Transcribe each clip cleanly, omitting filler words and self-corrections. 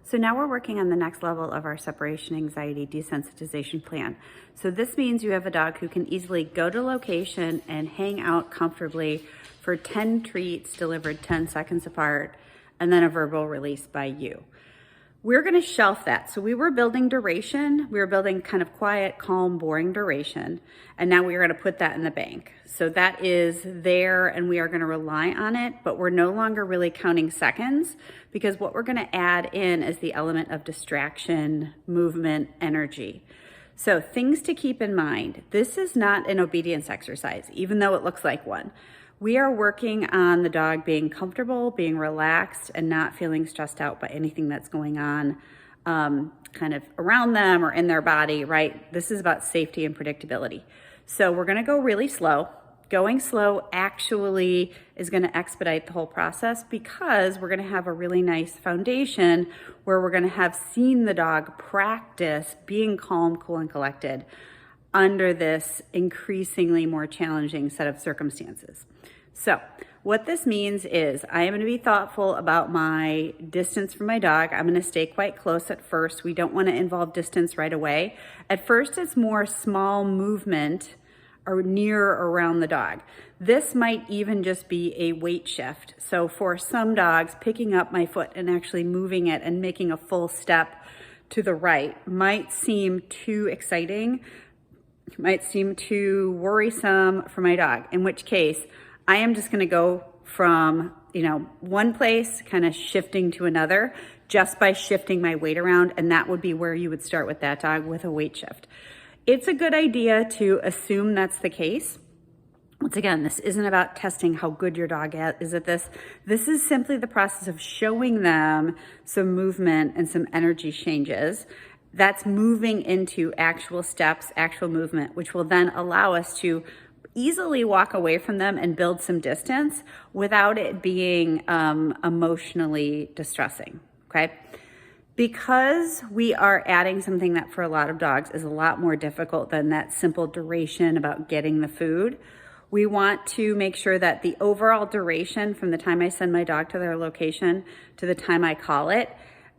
So now we're working on the next level of our separation anxiety desensitization plan. So this means you have a dog who can easily go to location and hang out comfortably for 10 treats delivered 10 seconds apart, and then a verbal release by you. We're gonna shelf that. So we were building duration. We were building kind of quiet, calm, boring duration. And now we are gonna put that in the bank. So that is there and we are gonna rely on it, but we're no longer really counting seconds because what we're gonna add in is the element of distraction, movement, energy. So things to keep in mind. This is not an obedience exercise, even though it looks like one. We are working on the dog being comfortable, being relaxed, and not feeling stressed out by anything that's going on kind of around them or in their body, right? This is about safety and predictability. So we're gonna go really slow. Going slow actually is gonna expedite the whole process because we're gonna have a really nice foundation where we're gonna have seen the dog practice being calm, cool, and collected under this increasingly more challenging set of circumstances. So what this means is I am going to be thoughtful about my distance from my dog. I'm going to stay quite close at first. We don't want to involve distance right away. At first, it's more small movement or near or around the dog. This might even just be a weight shift. So for some dogs, picking up my foot and actually moving it and making a full step to the right might seem too exciting, might seem too worrisome for my dog, in which case I am just gonna go from, one place kind of shifting to another just by shifting my weight around, and that would be where you would start with that dog, with a weight shift. It's a good idea to assume that's the case. Once again, this isn't about testing how good your dog is at this. This is simply the process of showing them some movement and some energy changes. That's moving into actual steps, actual movement, which will then allow us to easily walk away from them and build some distance without it being emotionally distressing, okay? Because we are adding something that for a lot of dogs is a lot more difficult than that simple duration about getting the food, we want to make sure that the overall duration from the time I send my dog to their location to the time I call it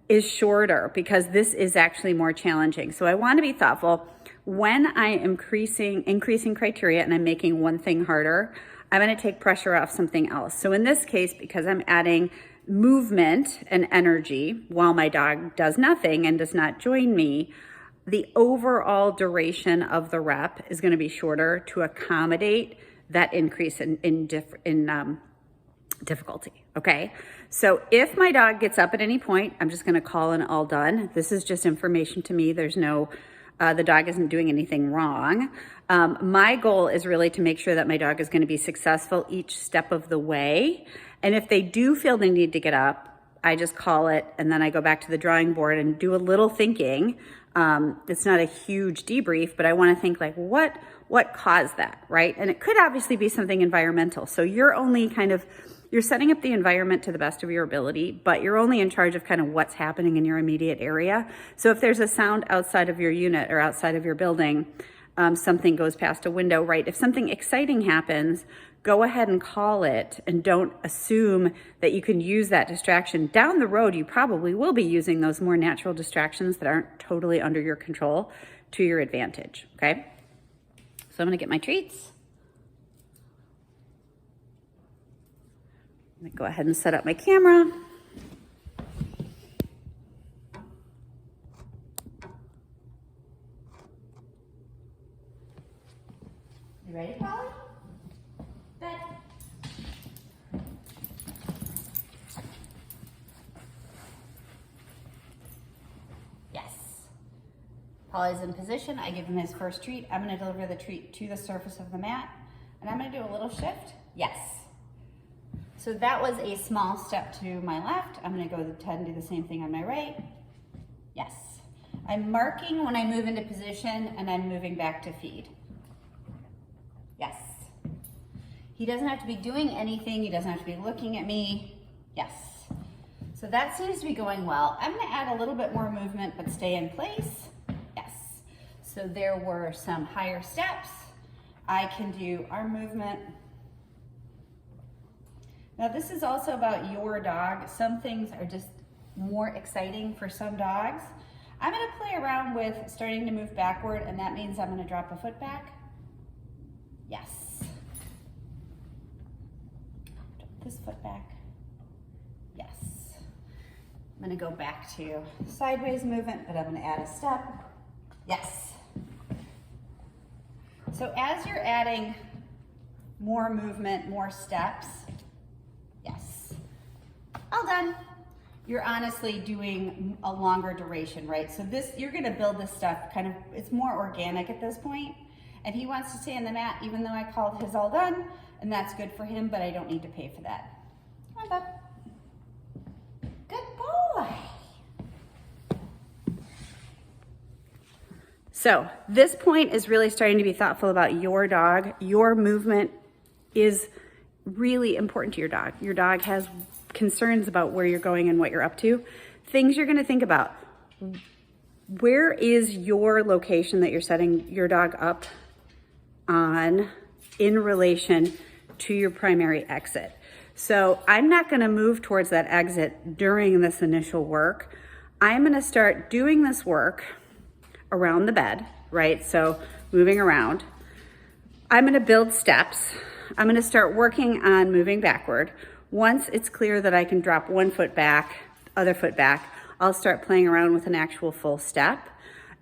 is shorter because this is actually more challenging. So I want to be thoughtful. When I am increasing criteria and I'm making one thing harder, I'm going to take pressure off something else. So in this case, because I'm adding movement and energy while my dog does nothing and does not join me, the overall duration of the rep is going to be shorter to accommodate that increase in difficulty, okay? So if my dog gets up at any point, I'm just gonna call an all done. This is just information to me. There's no, the dog isn't doing anything wrong. My goal is really to make sure that my dog is gonna be successful each step of the way. And if they do feel the need to get up, I just call it and then I go back to the drawing board and do a little thinking. It's not a huge debrief, but I wanna think like, what caused that, right? And it could obviously be something environmental. So you're setting up the environment to the best of your ability, but you're only in charge of kind of what's happening in your immediate area. So if there's a sound outside of your unit or outside of your building, something goes past a window, right? If something exciting happens, go ahead and call it and don't assume that you can use that distraction. Down the road, you probably will be using those more natural distractions that aren't totally under your control to your advantage, okay? So I'm gonna get my treats. I'm gonna go ahead and set up my camera. You ready, Polly? Good. Yes. Polly's in position. I give him his first treat. I'm gonna deliver the treat to the surface of the mat, and I'm gonna do a little shift. Yes. So that was a small step to my left. I'm gonna go ahead and do the same thing on my right. Yes. I'm marking when I move into position and I'm moving back to feed. Yes. He doesn't have to be doing anything. He doesn't have to be looking at me. Yes. So that seems to be going well. I'm gonna add a little bit more movement, but stay in place. Yes. So there were some higher steps. I can do arm movement. Now this is also about your dog. Some things are just more exciting for some dogs. I'm gonna play around with starting to move backward, and that means I'm gonna drop a foot back. Yes. Drop this foot back. Yes. I'm gonna go back to sideways movement, but I'm gonna add a step. Yes. So as you're adding more movement, more steps, yes. All done. You're honestly doing a longer duration, right? So this, you're gonna build this stuff kind of, it's more organic at this point. And he wants to stay on the mat even though I called his all done, and that's good for him, but I don't need to pay for that. Come on, bud. Good boy. So this point is really starting to be thoughtful about your dog. Your movement is really important to your dog. Your dog has concerns about where you're going and what you're up to. Things you're gonna think about. Where is your location that you're setting your dog up on in relation to your primary exit? So I'm not gonna move towards that exit during this initial work. I'm gonna start doing this work around the bed, right? So moving around. I'm gonna build steps. I'm gonna start working on moving backward. Once it's clear that I can drop one foot back, other foot back, I'll start playing around with an actual full step.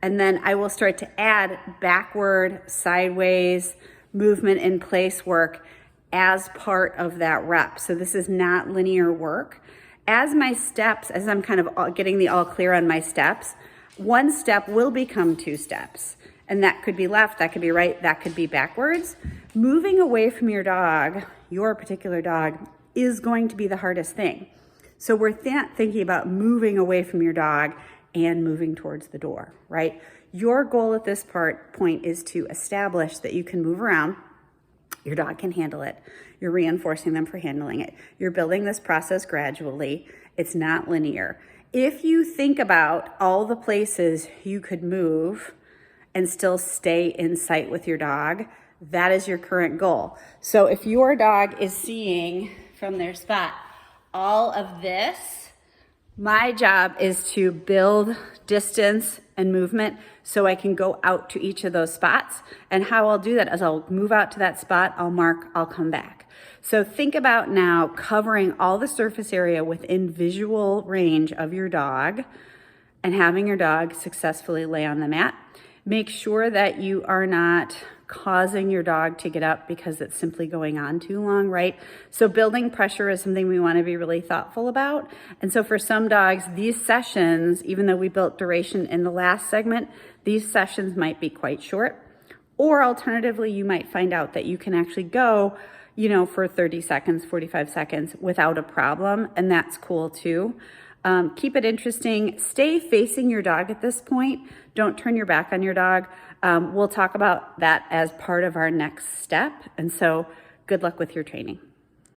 And then I will start to add backward, sideways, movement in place work as part of that rep. So this is not linear work. As my steps, as I'm kind of getting the all clear on my steps, one step will become two steps. And that could be left, that could be right, that could be backwards. Moving away from your dog, your particular dog, is going to be the hardest thing. So we're thinking about moving away from your dog and moving towards the door, right? Your goal at this point is to establish that you can move around. Your dog can handle it. You're reinforcing them for handling it. You're building this process gradually. It's not linear. If you think about all the places you could move and still stay in sight with your dog, that is your current goal. So if your dog is seeing from their spot all of this, my job is to build distance and movement so I can go out to each of those spots. And how I'll do that is I'll move out to that spot, I'll mark, I'll come back. So think about now covering all the surface area within visual range of your dog and having your dog successfully lay on the mat. Make sure that you are not causing your dog to get up because it's simply going on too long, right? So building pressure is something we want to be really thoughtful about. And so for some dogs, these sessions, even though we built duration in the last segment, these sessions might be quite short. Or alternatively, you might find out that you can actually go, for 30 seconds, 45 seconds without a problem. And that's cool too. Keep it interesting. Stay facing your dog at this point. Don't turn your back on your dog. We'll talk about that as part of our next step. And so good luck with your training.